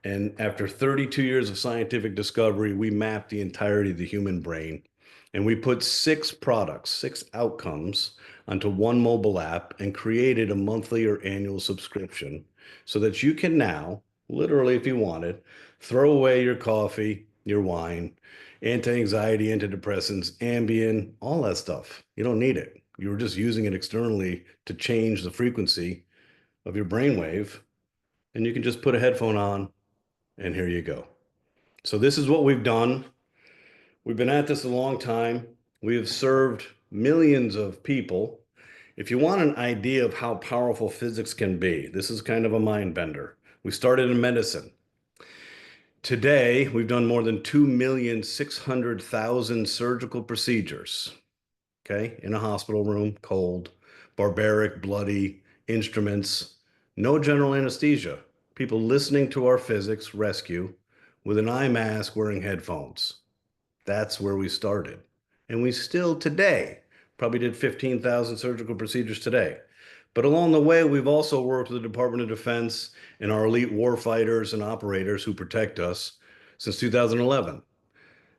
And after 32 years of scientific discovery, we mapped the entirety of the human brain. And we put 6 products, 6 outcomes onto one mobile app and created a monthly or annual subscription so that you can now, literally if you wanted, throw away your coffee, your wine, anti-anxiety, antidepressants, Ambien, all that stuff. You don't need it. You were just using it externally to change the frequency of your brainwave, and you can just put a headphone on, and here you go. So this is what we've done. We've been at this a long time. We have served millions of people. If you want an idea of how powerful physics can be, this is kind of a mind bender. We started in medicine. Today, we've done more than 2,600,000 surgical procedures, okay, in a hospital room, cold, barbaric, bloody, instruments, no general anesthesia, people listening to our physics rescue with an eye mask wearing headphones. That's where we started. And we still today probably did 15,000 surgical procedures today. But along the way, we've also worked with the Department of Defense and our elite warfighters and operators who protect us since 2011,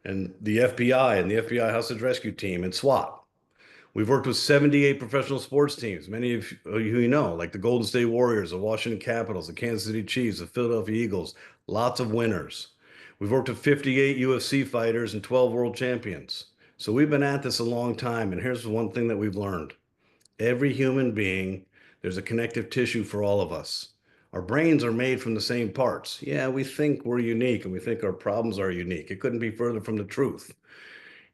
and the FBI and the FBI Hostage Rescue Team and SWAT. We've worked with 78 professional sports teams, many of you know, like the Golden State Warriors, the Washington Capitals, the Kansas City Chiefs, the Philadelphia Eagles, lots of winners. We've worked with 58 UFC fighters and 12 world champions. So we've been at this a long time, and here's one thing that we've learned. Every human being, there's a connective tissue for all of us. Our brains are made from the same parts. Yeah, we think we're unique and we think our problems are unique. It couldn't be further from the truth.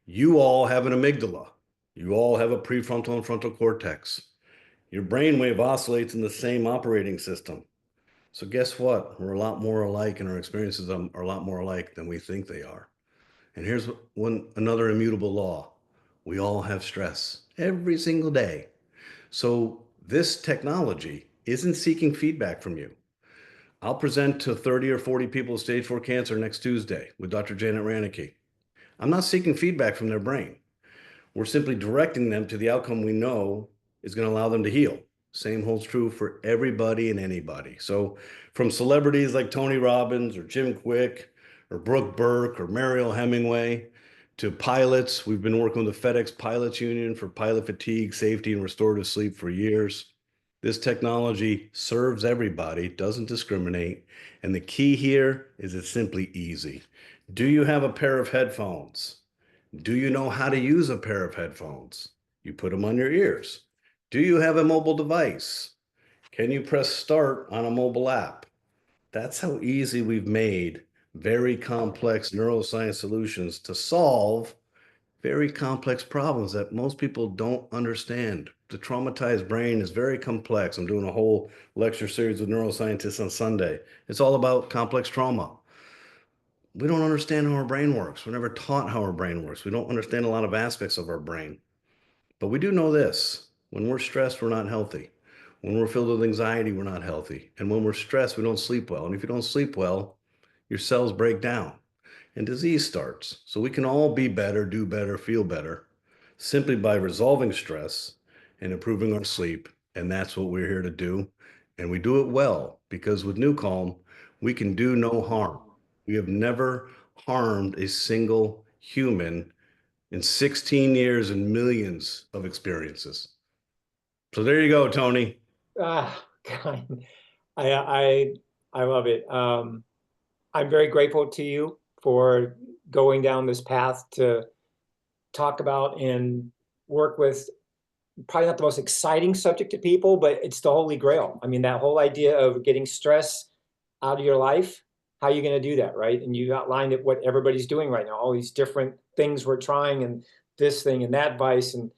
You all have an amygdala. You all have a prefrontal and frontal cortex. Your brainwave oscillates in the same operating system. So guess what? We're a lot more alike, and our experiences are a lot more alike than we think they are. And here's another immutable law. We all have stress every single day. So this technology isn't seeking feedback from you. I'll present to 30 or 40 people with stage 4 cancer next Tuesday with Dr. Janet Ranicky. I'm not seeking feedback from their brain. We're simply directing them to the outcome we know is going to allow them to heal. Same holds true for everybody and anybody. So from celebrities like Tony Robbins or Jim Quick or Brooke Burke or Mariel Hemingway to pilots, we've been working with the FedEx Pilots Union for pilot fatigue, safety, and restorative sleep for years. This technology serves everybody, doesn't discriminate. And the key here is it's simply easy. Do you have a pair of headphones? Do you know how to use a pair of headphones? You put them on your ears. Do you have a mobile device? Can you press start on a mobile app? That's how easy we've made very complex neuroscience solutions to solve very complex problems that most people don't understand. The traumatized brain is very complex. I'm doing a whole lecture series with neuroscientists on Sunday. It's all about complex trauma. We don't understand how our brain works. We're never taught how our brain works. We don't understand a lot of aspects of our brain. But we do know this. When we're stressed, we're not healthy. When we're filled with anxiety, we're not healthy. And when we're stressed, we don't sleep well. And if you don't sleep well, your cells break down and disease starts. So we can all be better, do better, feel better simply by resolving stress and improving our sleep. And that's what we're here to do. And we do it well because with NuCalm, we can do no harm. We have never harmed a single human in 16 years and millions of experiences. So there you go, Tony. Ah, God, I love it. I'm very grateful to you for going down this path to talk about and work with probably not the most exciting subject to people, but it's the holy grail. I mean, that whole idea of getting stress out of your life, how are you going to do that, right? And you outlined it, what everybody's doing right now, all these different things we're trying and this thing and that vice. And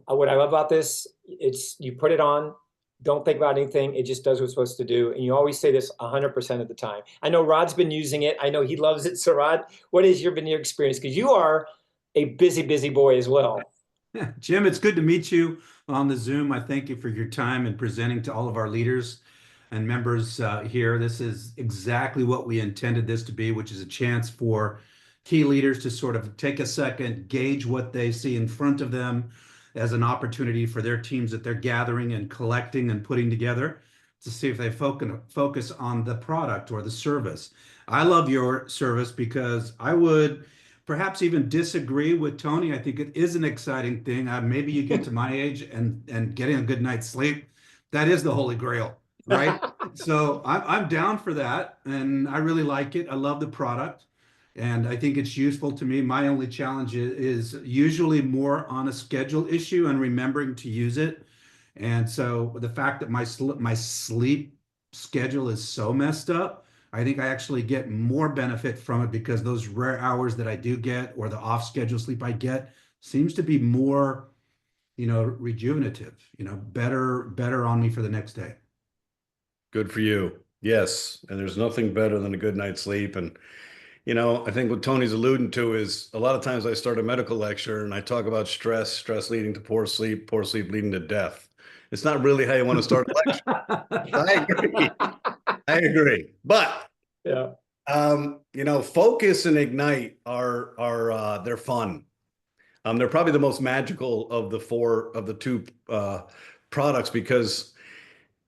what I love about this, it's you put it on, don't think about anything. It just does what it's supposed to do. And you always say this 100% of the time. I know Rod's been using it. I know he loves it. So Rod, what has been your experience? Because you are a busy, busy boy as well. Jim, it's good to meet you on the Zoom. I thank you for your time and presenting to all of our leaders and members here. This is exactly what we intended this to be, which is a chance for key leaders to sort of take a second, gauge what they see in front of them as an opportunity for their teams that they're gathering and collecting and putting together to see if they focus on the product or the service. I love your service because I would perhaps even disagree with Tony. I think it is an exciting thing. Maybe you get to my age and getting a good night's sleep. That is the holy grail, right? So I'm down for that. And I really like it. I love the product. And I think it's useful to me. My only challenge is usually more on a schedule issue and remembering to use it. And so the fact that my sleep schedule is so messed up, I think I actually get more benefit from it because those rare hours that I do get or the off schedule sleep I get seems to be more, rejuvenative, better on me for the next day. Good for you. Yes. And there's nothing better than a good night's sleep. And, I think what Tony's alluding to is a lot of times I start a medical lecture and I talk about stress leading to poor sleep leading to death. It's not really how you want to start a lecture. I agree. But yeah, Focus and Ignite are they're fun. They're probably the most magical of the two products because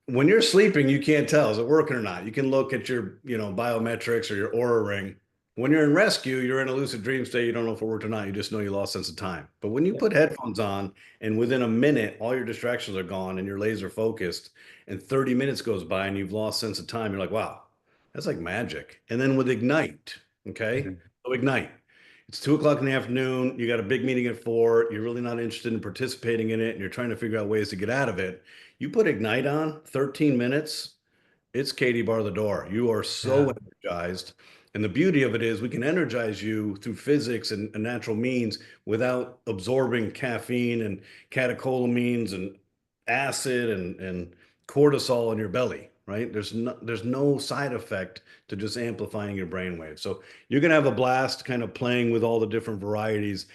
when you're sleeping, you can't tell is it working or not. You can look at your biometrics or your Oura ring. When you're in rescue, you're in a lucid dream state. You don't know if it worked or not. You just know you lost sense of time. But when you put headphones on and within a minute, all your distractions are gone and you're laser focused and 30 minutes goes by and you've lost sense of time, you're like, wow, that's like magic. And then with Ignite, okay? Mm-hmm. So Ignite, it's 2:00 in the afternoon. You got a big meeting at 4. You're really not interested in participating in it and you're trying to figure out ways to get out of it. You put Ignite on, 13 minutes, it's Katie bar the door. You are so energized. And the beauty of it is we can energize you through physics and natural means without absorbing caffeine and catecholamines and acid and cortisol in your belly, right? There's no side effect to just amplifying your brainwave. So you're gonna have a blast kind of playing with all the different varieties.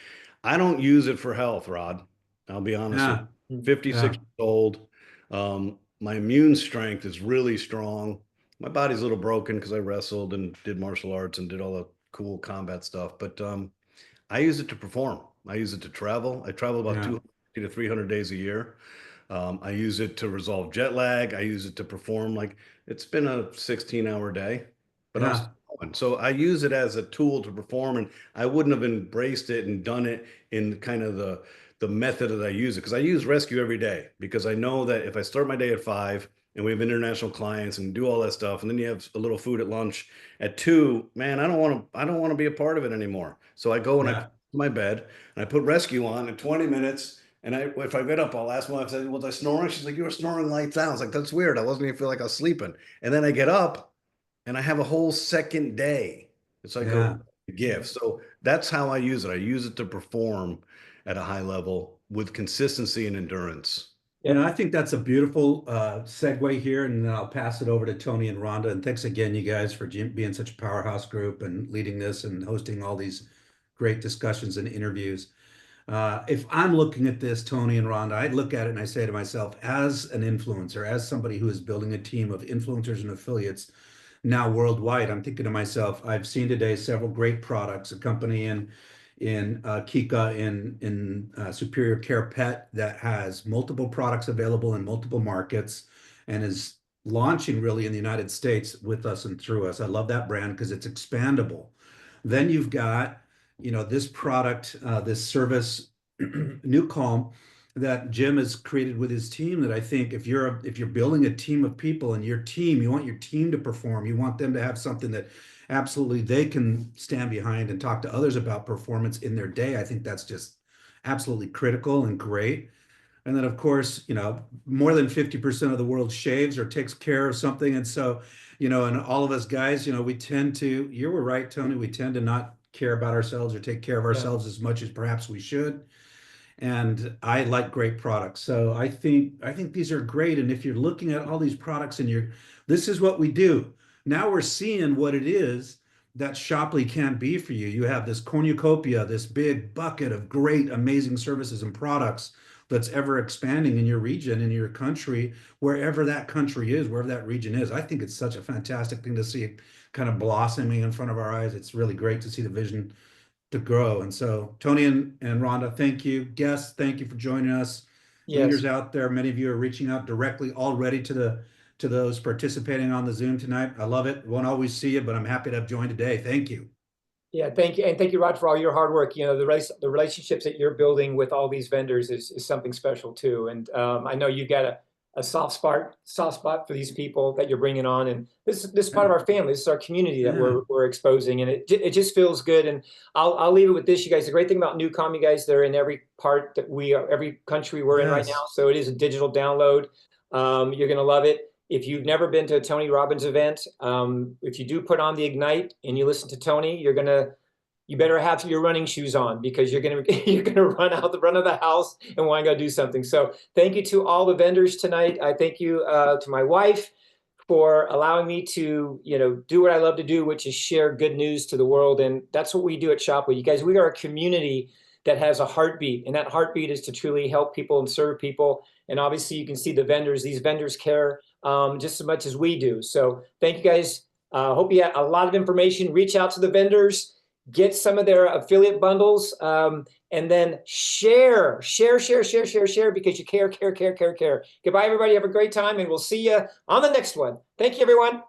I don't use it for health, Rod. I'll be honest with Yeah. you. 56 Yeah. years old. My immune strength is really strong. My body's a little broken because I wrestled and did martial arts and did all the cool combat stuff. But I use it to perform. I use it to travel. I travel about Yeah. 250 to 300 days a year. I use it to resolve jet lag. I use it to perform. Like it's been a 16-hour day, but I'm Yeah. still going. So I use it as a tool to perform, and I wouldn't have embraced it and done it in kind of the method that I use it, because I use rescue every day, because I know that if I start my day at 5 and we have international clients and do all that stuff, and then you have a little food at lunch at 2, man, I don't want to be a part of it anymore. So I go and I Yeah. put my bed and I put rescue on in 20 minutes. And if I get up, I'll ask my wife, I said, was I snoring? She's like, you were snoring lights out. I was like, that's weird. I wasn't even feel like I was sleeping. And then I get up and I have a whole second day. It's like Yeah. a gift. So that's how I use it. I use it to perform at a high level with consistency and endurance. And I think that's a beautiful segue here, and then I'll pass it over to Tony and Rhonda. And thanks again, you guys, for being such a powerhouse group and leading this and hosting all these great discussions and interviews. If I'm looking at this, Tony and Rhonda, I look at it and I say to myself, as an influencer, as somebody who is building a team of influencers and affiliates now worldwide, I'm thinking to myself, I've seen today several great products, a company in Kika in Superior Care Pet that has multiple products available in multiple markets and is launching really in the United States with us and through us. I love that brand because it's expandable. Then you've got, this product, this service, New Calm, that Jim has created with his team, that I think if you're building a team of people and you want your team to perform, you want them to have something that absolutely they can stand behind and talk to others about performance in their day. I think that's just absolutely critical and great. And then, of course, more than 50% of the world shaves or takes care of something. And so, and all of us guys, we tend to, you were right, Tony, we tend to not care about ourselves or take care of ourselves as much as perhaps we should. And I like great products. So I think these are great. And if you're looking at all these products and this is what we do. Now we're seeing what it is that Shopply can be for you. You have this cornucopia, this big bucket of great, amazing services and products that's ever expanding in your region, in your country, wherever that country is, wherever that region is. I think it's such a fantastic thing to see it kind of blossoming in front of our eyes. It's really great to see the vision to grow. And so Tony and Rhonda, thank you. Guests, thank you for joining us. Yes. Leaders out there, many of you are reaching out directly already to those participating on the Zoom tonight. I love it. Won't always see you, but I'm happy to have joined today. Thank you. Yeah, thank you. And thank you, Rod, for all your hard work. The relationships that you're building with all these vendors is something special too. And I know you've got a soft spot for these people that you're bringing on. And this is part of our family. This is our community that we're exposing. And it just feels good. And I'll leave it with this, you guys. The great thing about NewCom, you guys, they're in every part that every country we're in right now. So it is a digital download. You're going to love it. If you've never been to a Tony Robbins event, if you do put on the Ignite and you listen to Tony, you better have your running shoes on, because you're gonna run out the front of the house and want to go do something. So thank you to all the vendors tonight. I thank you to my wife for allowing me to do what I love to do, which is share good news to the world. And that's what we do at Shopply. You guys, we are a community that has a heartbeat, and that heartbeat is to truly help people and serve people. And obviously you can see the vendors, these vendors care just as much as we do. So thank you guys. Hope you had a lot of information. Reach out to the vendors, get some of their affiliate bundles, and then share, because you care. Goodbye, everybody. Have a great time, and we'll see you on the next one. Thank you, everyone.